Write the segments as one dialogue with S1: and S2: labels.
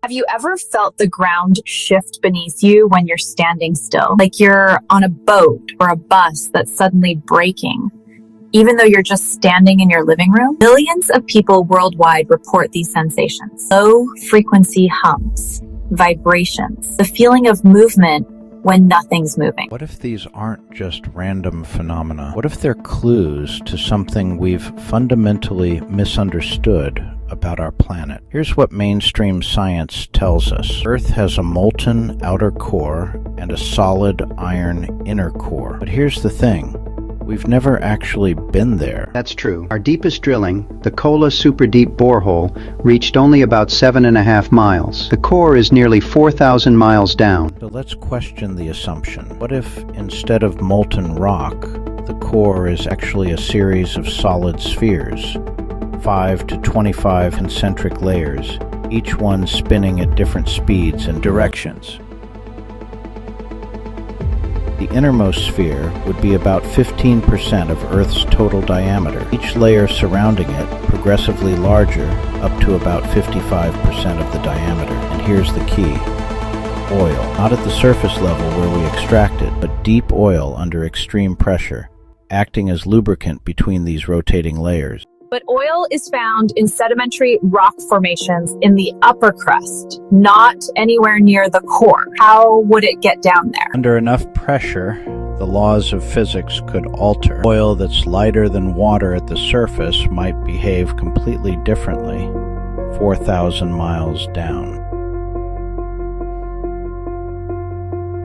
S1: Have you ever felt the ground shift beneath you when you're standing still? Like you're on a boat or a bus that's suddenly braking, even though you're just standing in your living room? Millions of people worldwide report these sensations. Low frequency hums, vibrations, the feeling of movement when nothing's moving.
S2: What if these aren't just random phenomena? What if they're clues to something we've fundamentally misunderstood about our planet? Here's what mainstream science tells us. Earth has a molten outer core and a solid iron inner core. But here's the thing. We've never actually been there.
S3: That's true. Our deepest drilling, the Kola Super Deep Borehole, reached only about 7.5 miles. The core is nearly 4,000 miles down.
S2: So let's question the assumption. What if, instead of molten rock, the core is actually a series of solid spheres, 5 to 25 concentric layers, each one spinning at different speeds and directions? The innermost sphere would be about 15% of Earth's total diameter, each layer surrounding it progressively larger up to about 55% of the diameter. And here's the key. Oil. Not at the surface level where we extract it, but deep oil under extreme pressure, acting as lubricant between these rotating layers.
S1: But oil is found in sedimentary rock formations in the upper crust, not anywhere near the core. How would it get down there?
S2: Under enough pressure, the laws of physics could alter. Oil that's lighter than water at the surface might behave completely differently 4,000 miles down.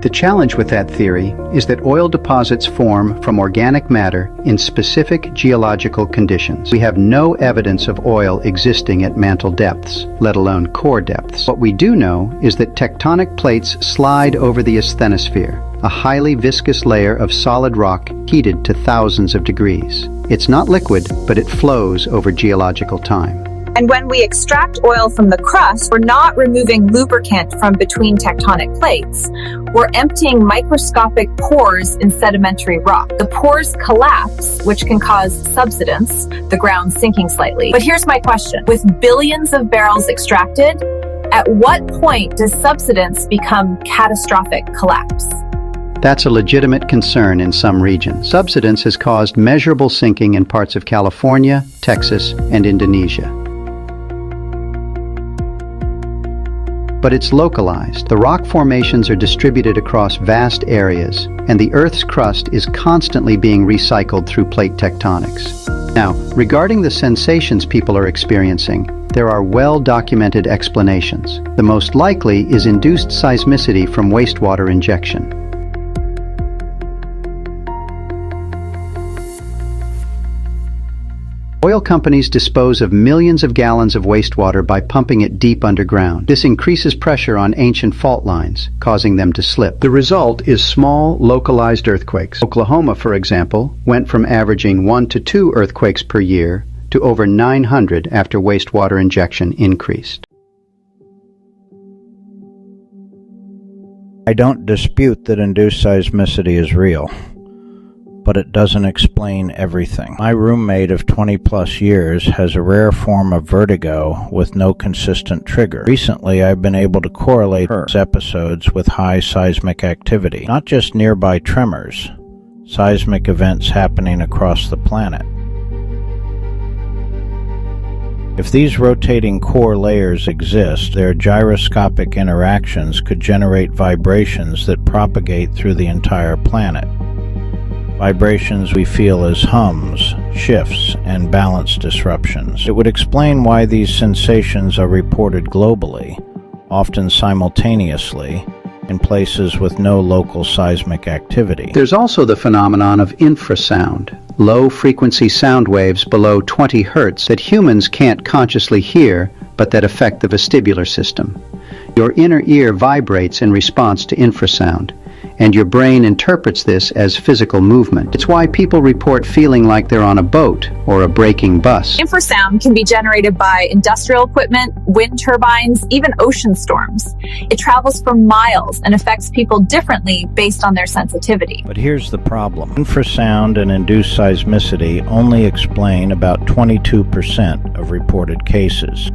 S3: The challenge with that theory is that oil deposits form from organic matter in specific geological conditions. We have no evidence of oil existing at mantle depths, let alone core depths. What we do know is that tectonic plates slide over the asthenosphere, a highly viscous layer of solid rock heated to thousands of degrees. It's not liquid, but it flows over geological time.
S1: And when we extract oil from the crust, we're not removing lubricant from between tectonic plates. We're emptying microscopic pores in sedimentary rock. The pores collapse, which can cause subsidence, the ground sinking slightly. But here's my question. With billions of barrels extracted, at what point does subsidence become catastrophic collapse?
S3: That's a legitimate concern in some regions. Subsidence has caused measurable sinking in parts of California, Texas, and Indonesia. But it's localized. The rock formations are distributed across vast areas, and the Earth's crust is constantly being recycled through plate tectonics. Now, regarding the sensations people are experiencing, there are well-documented explanations. The most likely is induced seismicity from wastewater injection. Oil companies dispose of millions of gallons of wastewater by pumping it deep underground. This increases pressure on ancient fault lines, causing them to slip. The result is small, localized earthquakes. Oklahoma, for example, went from averaging 1 to 2 earthquakes per year to over 900 after wastewater injection increased.
S2: I don't dispute that induced seismicity is real, but it doesn't explain everything. My roommate of 20 plus years has a rare form of vertigo with no consistent trigger. Recently, I've been able to correlate her episodes with high seismic activity, not just nearby tremors, seismic events happening across the planet. If these rotating core layers exist, their gyroscopic interactions could generate vibrations that propagate through the entire planet. Vibrations we feel as hums, shifts, and balance disruptions. It would explain why these sensations are reported globally, often simultaneously, in places with no local seismic activity.
S3: There's also the phenomenon of infrasound, low-frequency sound waves below 20 Hz that humans can't consciously hear, but that affect the vestibular system. Your inner ear vibrates in response to infrasound, and your brain interprets this as physical movement. It's why people report feeling like they're on a boat or a braking bus.
S1: Infrasound can be generated by industrial equipment, wind turbines, even ocean storms. It travels for miles and affects people differently based on their sensitivity.
S2: But here's the problem. Infrasound and induced seismicity only explain about 22% of reported cases.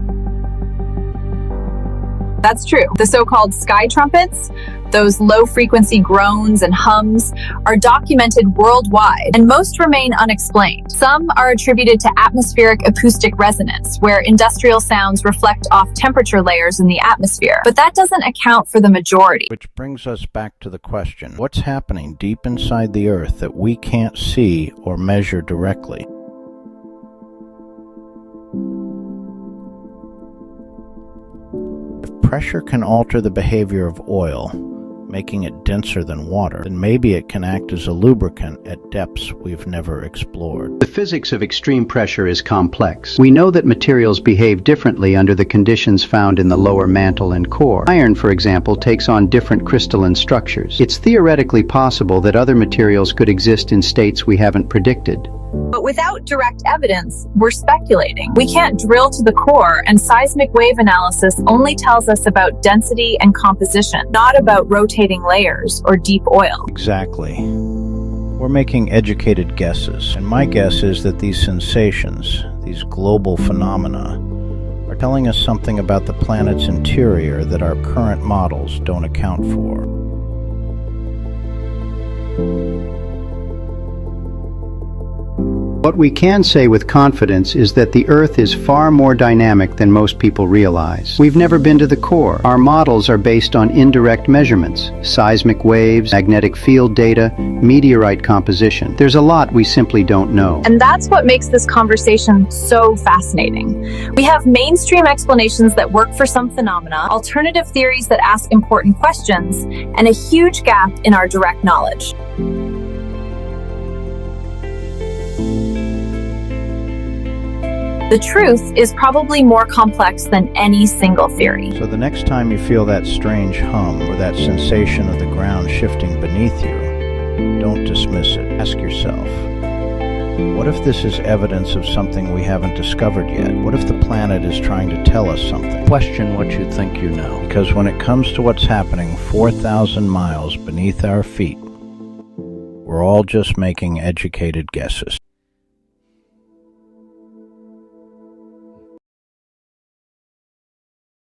S1: That's true. The so-called sky trumpets, those low-frequency groans and hums, are documented worldwide, and most remain unexplained. Some are attributed to atmospheric acoustic resonance, where industrial sounds reflect off temperature layers in the atmosphere. But that doesn't account for the majority.
S2: Which brings us back to the question, what's happening deep inside the Earth that we can't see or measure directly? If pressure can alter the behavior of oil, making it denser than water, then maybe it can act as a lubricant at depths we've never explored.
S3: The physics of extreme pressure is complex. We know that materials behave differently under the conditions found in the lower mantle and core. Iron, for example, takes on different crystalline structures. It's theoretically possible that other materials could exist in states we haven't predicted.
S1: But without direct evidence, we're speculating. We can't drill to the core, and seismic wave analysis only tells us about density and composition, not about rotating layers or deep oil.
S2: Exactly. We're making educated guesses, and my guess is that these sensations, these global phenomena, are telling us something about the planet's interior that our current models don't account for.
S3: What we can say with confidence is that the Earth is far more dynamic than most people realize. We've never been to the core. Our models are based on indirect measurements, seismic waves, magnetic field data, meteorite composition. There's a lot we simply don't know.
S1: And that's what makes this conversation so fascinating. We have mainstream explanations that work for some phenomena, alternative theories that ask important questions, and a huge gap in our direct knowledge. The truth is probably more complex than any single theory.
S2: So the next time you feel that strange hum or that sensation of the ground shifting beneath you, don't dismiss it. Ask yourself, what if this is evidence of something we haven't discovered yet? What if the planet is trying to tell us something? Question what you think you know. Because when it comes to what's happening 4,000 miles beneath our feet, we're all just making educated guesses.